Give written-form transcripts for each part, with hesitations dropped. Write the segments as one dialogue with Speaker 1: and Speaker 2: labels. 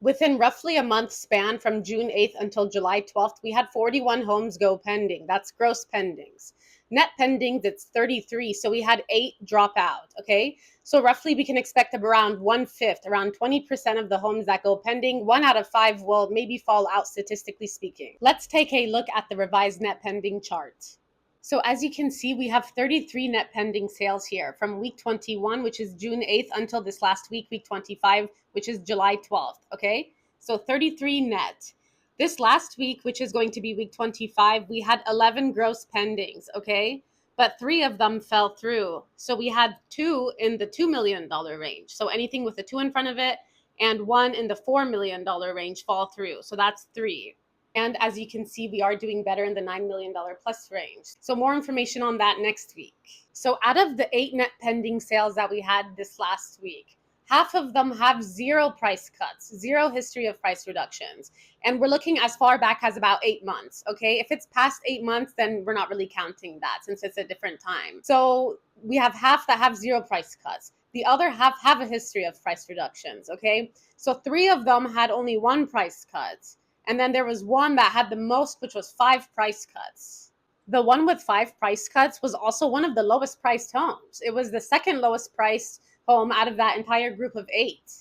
Speaker 1: Within roughly a month span from June 8th until July 12th, we had 41 homes go pending. That's gross pendings. Net pendings, it's 33. So we had 8 drop out. Okay. So roughly we can expect around 1/5, around 20% of the homes that go pending. 1 out of 5 will maybe fall out statistically speaking. Let's take a look at the revised net pending chart. So as you can see, we have 33 net pending sales here from week 21, which is June 8th, until this last week, week 25, which is July 12th, okay? So 33 net. This last week, which is going to be week 25, we had 11 gross pendings, okay? But 3 of them fell through. So we had 2 in the $2 million range. So anything with a 2 in front of it, and 1 in the $4 million range fall through. So that's 3. And as you can see, we are doing better in the $9 million plus range. So more information on that next week. So out of the 8 net pending sales that we had this last week, half of them have 0 price cuts, 0 history of price reductions. And we're looking as far back as about 8 months, okay? If it's past 8 months, then we're not really counting that since it's a different time. So we have half that have 0 price cuts. The other half have a history of price reductions, okay? So 3 of them had only 1 price cut. And then there was one that had the most, which was 5 price cuts. The one with 5 price cuts was also one of the lowest priced homes. It was the second lowest priced home out of that entire group of 8.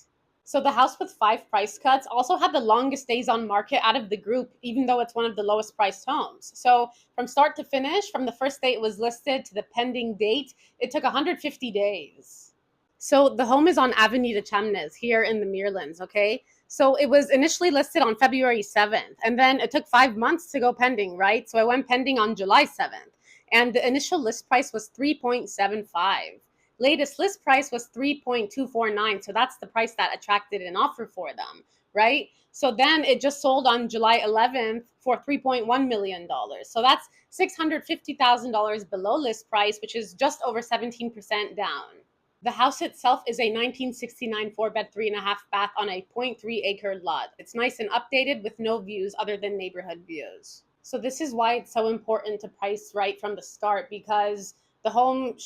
Speaker 1: So the house with 5 price cuts also had the longest days on market out of the group, even though it's one of the lowest priced homes. So from start to finish, from the first day it was listed to the pending date, it took 150 days. So the home is on Avenue de Chemnez here in the Meerlands, okay? So it was initially listed on February 7th, and then it took 5 months to go pending, right? So it went pending on July 7th, and the initial list price was 3.75. Latest list price was 3.249, so that's the price that attracted an offer for them, right? So then it just sold on July 11th for $3.1 million. So that's $650,000 below list price, which is just over 17% down. The house itself is a 1969 4-bed, 3.5 bath on a 0.3 acre lot. It's nice and updated with no views other than neighborhood views. So this is why it's so important to price right from the start, because the home,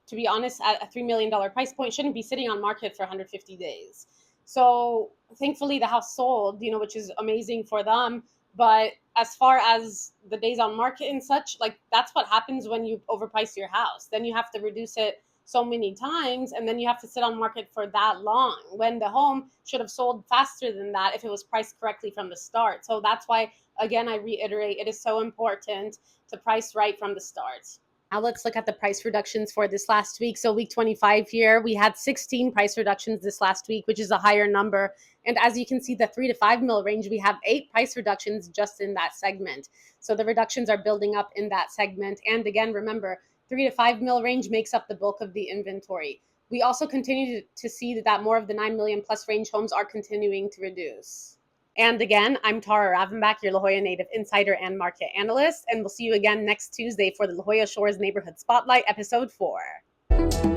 Speaker 1: to be honest, at a $3 million price point shouldn't be sitting on market for 150 days. So thankfully the house sold, which is amazing for them. But as far as the days on market and such, like that's what happens when you overprice your house. Then you have to reduce it so many times, and then you have to sit on market for that long when the home should have sold faster than that if it was priced correctly from the start. So that's why, again, I reiterate, it is so important to price right from the start. Now let's look at the price reductions for this last week. So week 25 here, we had 16 price reductions this last week, which is a higher number. And as you can see, the 3 to 5 mil range, we have 8 price reductions just in that segment. So the reductions are building up in that segment. And again, remember, 3 to 5 mil range makes up the bulk of the inventory. We also continue to see that more of the 9 million plus range homes are continuing to reduce. And again, I'm Tara Ravanbach, your La Jolla native insider and market analyst, and we'll see you again next Tuesday for the La Jolla Shores Neighborhood Spotlight, episode 4.